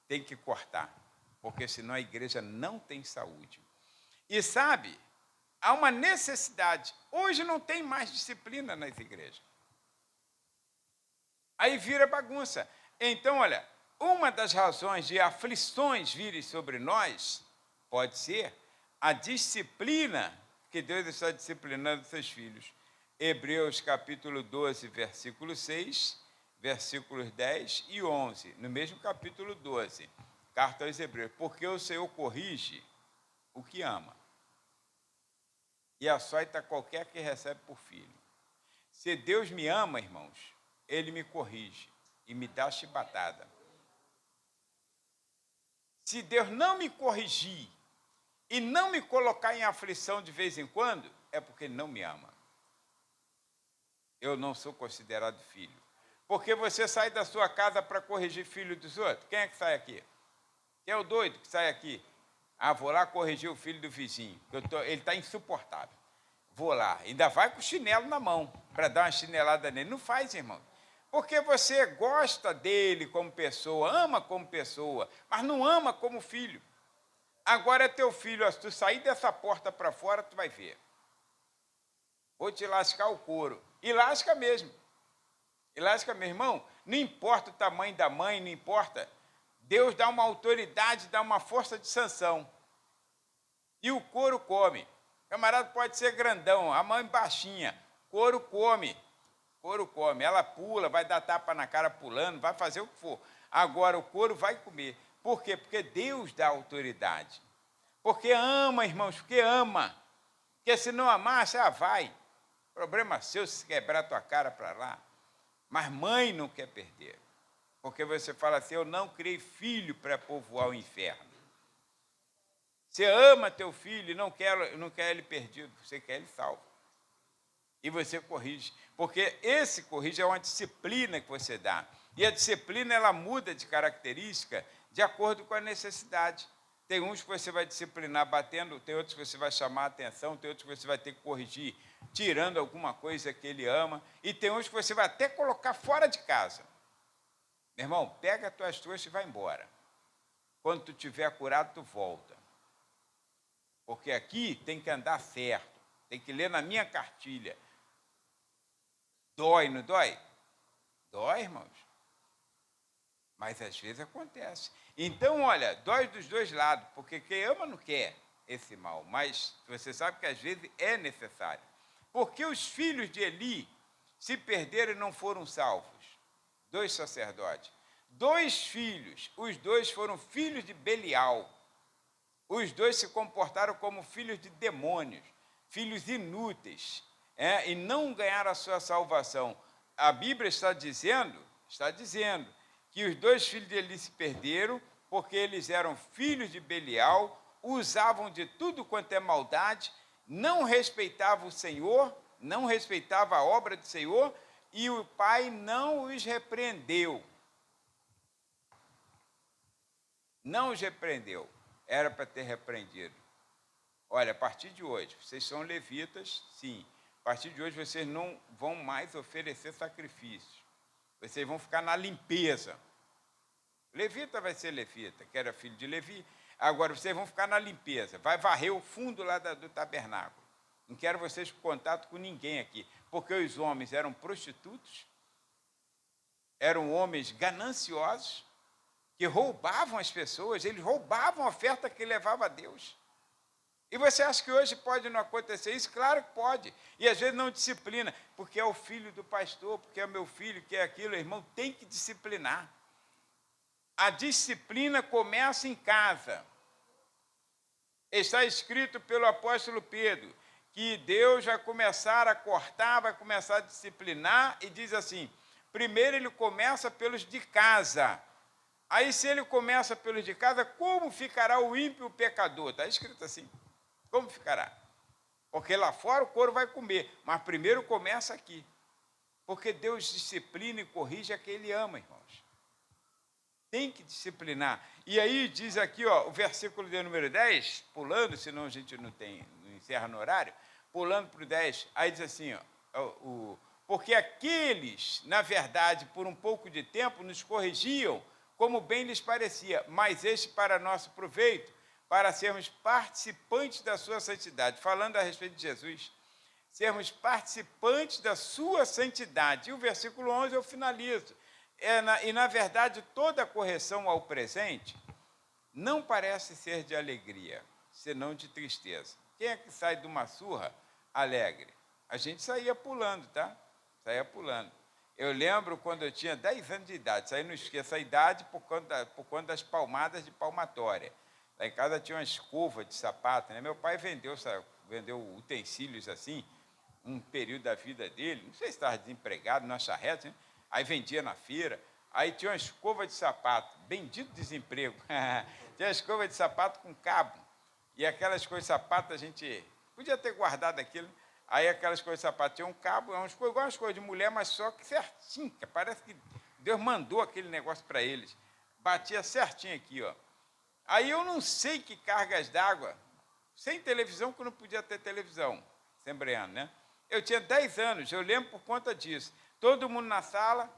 tem que cortar, porque senão a igreja não tem saúde. E sabe, há uma necessidade. Hoje não tem mais disciplina nas igrejas. Aí vira bagunça. Então, olha, uma das razões de aflições virem sobre nós pode ser a disciplina que Deus está disciplinando seus filhos. Hebreus capítulo 12, versículo 6, versículos 10 e 11, no mesmo capítulo 12, carta aos Hebreus. Porque o Senhor corrige o que ama, e açoita qualquer que recebe por filho. Se Deus me ama, irmãos, Ele me corrige e me dá chibatada. Se Deus não me corrigir e não me colocar em aflição de vez em quando, é porque Ele não me ama. Eu não sou considerado filho. Porque você sai da sua casa para corrigir filho dos outros. Quem é que sai aqui? Quem é o doido que sai aqui? Vou lá corrigir o filho do vizinho. Ele está insuportável. Vou lá. Ainda vai com o chinelo na mão para dar uma chinelada nele. Não faz, irmão. Porque você gosta dele como pessoa, ama como pessoa, mas não ama como filho. Agora é teu filho, se tu sair dessa porta para fora, tu vai ver. Vou te lascar o couro. E lasca mesmo. E lasca, meu irmão, não importa o tamanho da mãe, não importa. Deus dá uma autoridade, dá uma força de sanção. E o couro come. O camarada pode ser grandão, a mãe baixinha. Couro come. Couro come. Ela pula, vai dar tapa na cara pulando, vai fazer o que for. Agora o couro vai comer. Por quê? Porque Deus dá autoridade. Porque ama, irmãos, porque ama. Porque se não amar, você vai. Problema seu se quebrar a tua cara para lá. Mas mãe não quer perder. Porque você fala assim, eu não criei filho para povoar o inferno. Você ama teu filho e não quer ele perdido, você quer ele salvo. E você corrige. Porque esse corrige é uma disciplina que você dá. E a disciplina, ela muda de característica de acordo com a necessidade. Tem uns que você vai disciplinar batendo, tem outros que você vai chamar a atenção, tem outros que você vai ter que corrigir tirando alguma coisa que ele ama, e tem uns que você vai até colocar fora de casa. Meu irmão, pega as tuas trouxas e vai embora. Quando tu estiver curado, tu volta. Porque aqui tem que andar certo, tem que ler na minha cartilha. Dói, não dói? Dói, irmãos. Mas às vezes acontece. Então, olha, dói dos dois lados, porque quem ama não quer esse mal, mas você sabe que às vezes é necessário. Porque os filhos de Eli se perderam e não foram salvos. 2 sacerdotes. 2 filhos, os 2 foram filhos de Belial. Os 2 se comportaram como filhos de demônios, filhos inúteis, e não ganharam a sua salvação. A Bíblia está dizendo que os 2 filhos de Eli se perderam porque eles eram filhos de Belial, usavam de tudo quanto é maldade, não respeitavam o Senhor, não respeitavam a obra do Senhor, e o pai não os repreendeu. Não os repreendeu. Era para ter repreendido. Olha, a partir de hoje, vocês são levitas, sim. A partir de hoje, vocês não vão mais oferecer sacrifícios. Vocês vão ficar na limpeza. Levita vai ser levita, que era filho de Levi. Agora, vocês vão ficar na limpeza. Vai varrer o fundo lá do tabernáculo. Não quero vocês com contato com ninguém aqui. Porque os homens eram prostitutos, eram homens gananciosos, que roubavam as pessoas, eles roubavam a oferta que levava a Deus. E você acha que hoje pode não acontecer isso? Claro que pode. E às vezes não disciplina, porque é o filho do pastor, porque é o meu filho, que é aquilo, irmão, tem que disciplinar. A disciplina começa em casa. Está escrito pelo apóstolo Pedro que Deus vai começar a cortar, vai começar a disciplinar, e diz assim: primeiro ele começa pelos de casa. Aí, se ele começa pelos de casa, como ficará o ímpio, o pecador? Está escrito assim. Como ficará? Porque lá fora o couro vai comer, mas primeiro começa aqui. Porque Deus disciplina e corrige a quem Ele ama, irmãos. Tem que disciplinar. E aí diz aqui, ó, o versículo de número 10, pulando, senão a gente não encerra no horário, pulando para o 10, aí diz assim, ó, porque aqueles, na verdade, por um pouco de tempo, nos corrigiam, como bem lhes parecia, mas este para nosso proveito, para sermos participantes da sua santidade. Falando a respeito de Jesus, sermos participantes da sua santidade. E o versículo 11 eu finalizo. Na verdade, toda correção ao presente não parece ser de alegria, senão de tristeza. Quem é que sai de uma surra alegre? A gente saía pulando, tá? Saía pulando. Eu lembro quando eu tinha 10 anos de idade, isso aí não esqueço a idade por conta das palmadas de palmatória. Lá em casa tinha uma escova de sapato, né? Meu pai vendeu utensílios assim, um período da vida dele, não sei se estava desempregado na charrete, né? Aí vendia na feira, aí tinha uma escova de sapato, bendito desemprego, tinha uma escova de sapato com cabo, e aquelas coisas de sapato a gente podia ter guardado aquilo, aí aquelas coisas de sapato tinham um cabo, igual umas coisas de mulher, mas só que certinho, parece que Deus mandou aquele negócio para eles, batia certinho aqui, ó. Aí eu não sei que cargas d'água, sem televisão, que eu não podia ter televisão, sembreando, né? Eu tinha 10 anos, eu lembro por conta disso. Todo mundo na sala,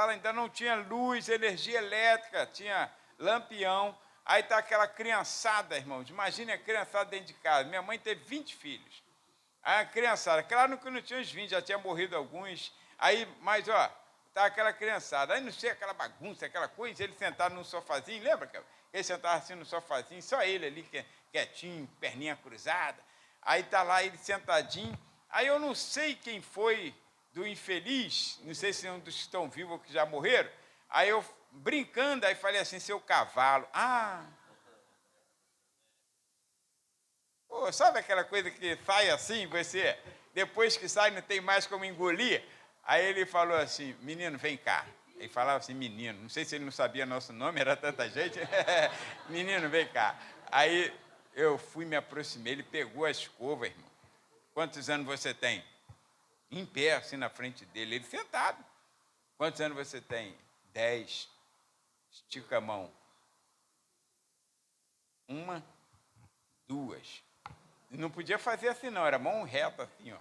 ainda não tinha luz, energia elétrica, tinha lampião. Aí está aquela criançada, irmãos, imagine a criançada dentro de casa. Minha mãe teve 20 filhos. Aí a criançada, claro que não tinha os 20, já tinha morrido alguns. Aí, mas, ó, tá aquela criançada. Aí não sei, aquela bagunça, aquela coisa, ele sentado num sofazinho, lembra? Ele sentava assim no sofazinho, só ele ali, quietinho, perninha cruzada. Aí está lá ele sentadinho. Aí eu não sei quem foi do infeliz, não sei se é um dos que estão vivos ou que já morreram. Aí eu, brincando, aí falei assim, seu cavalo. Pô, sabe aquela coisa que sai assim, você, depois que sai, não tem mais como engolir? Aí ele falou assim, menino, vem cá. Ele falava assim, menino, não sei se ele não sabia nosso nome, era tanta gente. Menino, vem cá. Aí eu fui, me aproximei, ele pegou a escova, irmão. Quantos anos você tem? Em pé, assim, na frente dele, ele sentado. Quantos anos você tem? 10. Estica a mão. 1, 2. Não podia fazer assim, não, era mão reta, assim, ó.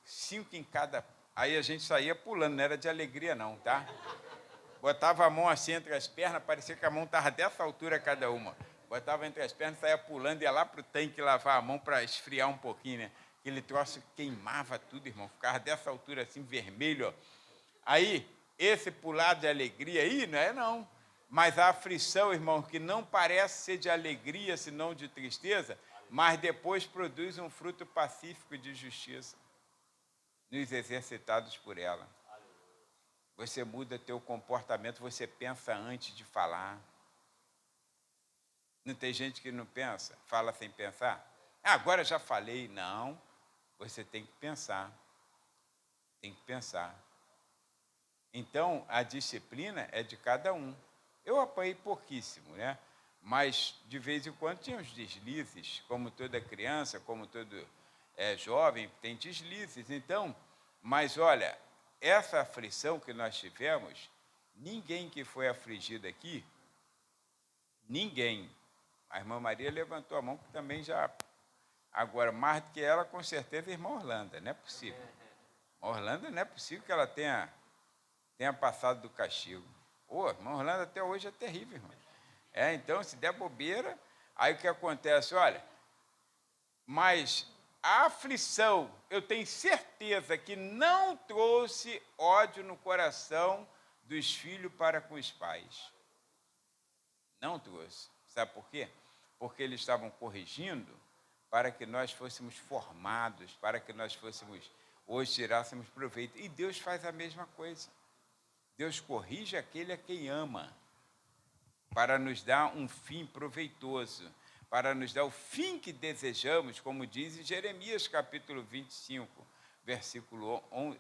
5 em cada. Aí a gente saía pulando, não era de alegria, não, tá? Botava a mão assim entre as pernas, parecia que a mão estava dessa altura cada uma. Botava entre as pernas, saía pulando, ia lá para o tanque lavar a mão para esfriar um pouquinho, né? Aquele troço queimava tudo, irmão, ficava dessa altura assim, vermelho, ó. Aí, esse pular de alegria aí, não é não. Mas a aflição, irmão, que não parece ser de alegria, senão de tristeza, mas depois produz um fruto pacífico de justiça, nos exercitados por ela. Você muda teu comportamento, você pensa antes de falar. Não tem gente que não pensa, fala sem pensar? Agora já falei. Não, você tem que pensar. Tem que pensar. Então, a disciplina é de cada um. Eu apanhei pouquíssimo, né? Mas, de vez em quando, tinha uns deslizes, como toda criança, como todo jovem, tem deslizes. Então, mas olha, essa aflição que nós tivemos, ninguém que foi afligido aqui, ninguém. A irmã Maria levantou a mão, que também já... Agora, mais do que ela, com certeza, a irmã Orlando, não é possível. A Orlando não é possível que ela tenha passado do castigo. A irmã Orlando até hoje é terrível, irmão. Então, se der bobeira, aí o que acontece? Olha, mas a aflição, eu tenho certeza que não trouxe ódio no coração dos filhos para com os pais. Não trouxe. Sabe por quê? Porque eles estavam corrigindo para que nós fôssemos formados, para que nós fôssemos, hoje tirássemos proveito. E Deus faz a mesma coisa. Deus corrige aquele a quem ama, para nos dar um fim proveitoso, para nos dar o fim que desejamos, como diz em Jeremias, capítulo 25, versículo 11,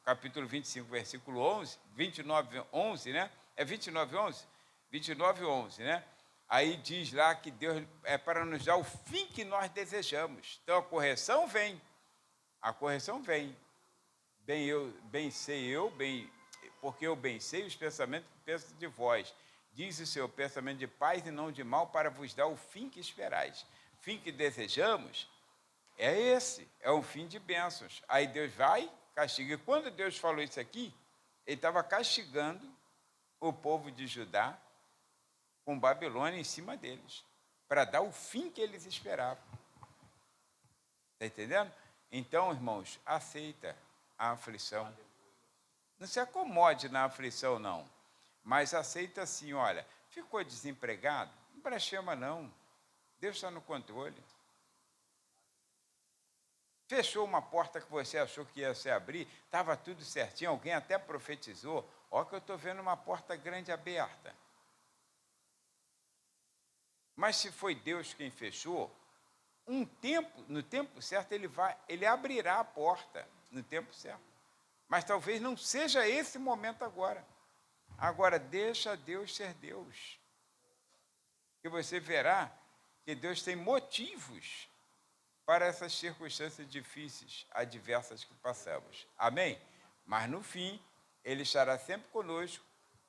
capítulo 25, versículo 11, 29, 11, né? É 29, 11? 29, 11, né? Aí diz lá que Deus é para nos dar o fim que nós desejamos. Então a correção vem. A correção vem. Bem sei eu, porque eu bem sei os pensamentos que penso de vós. Diz o Senhor, pensamento de paz e não de mal, para vos dar o fim que esperais. O fim que desejamos é esse, é um fim de bênçãos. Aí Deus vai, castiga. E quando Deus falou isso aqui, ele estava castigando o povo de Judá com Babilônia em cima deles, para dar o fim que eles esperavam. Está entendendo? Então, irmãos, aceita a aflição. Não se acomode na aflição, não. Mas aceita assim, olha, ficou desempregado? Não brechema, não. Deus está no controle. Fechou uma porta que você achou que ia se abrir, estava tudo certinho, alguém até profetizou. Ó que eu estou vendo uma porta grande aberta. Mas se foi Deus quem fechou, no tempo certo, ele abrirá a porta, no tempo certo. Mas talvez não seja esse momento agora. Agora, deixa Deus ser Deus. Que você verá que Deus tem motivos para essas circunstâncias difíceis, adversas que passamos. Amém? Mas no fim, Ele estará sempre conosco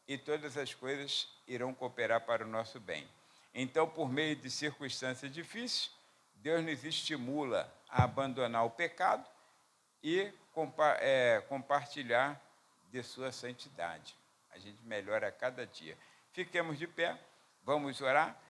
e todas as coisas irão cooperar para o nosso bem. Então, por meio de circunstâncias difíceis, Deus nos estimula a abandonar o pecado e compartilhar de sua santidade. A gente melhora a cada dia. Fiquemos de pé, vamos orar.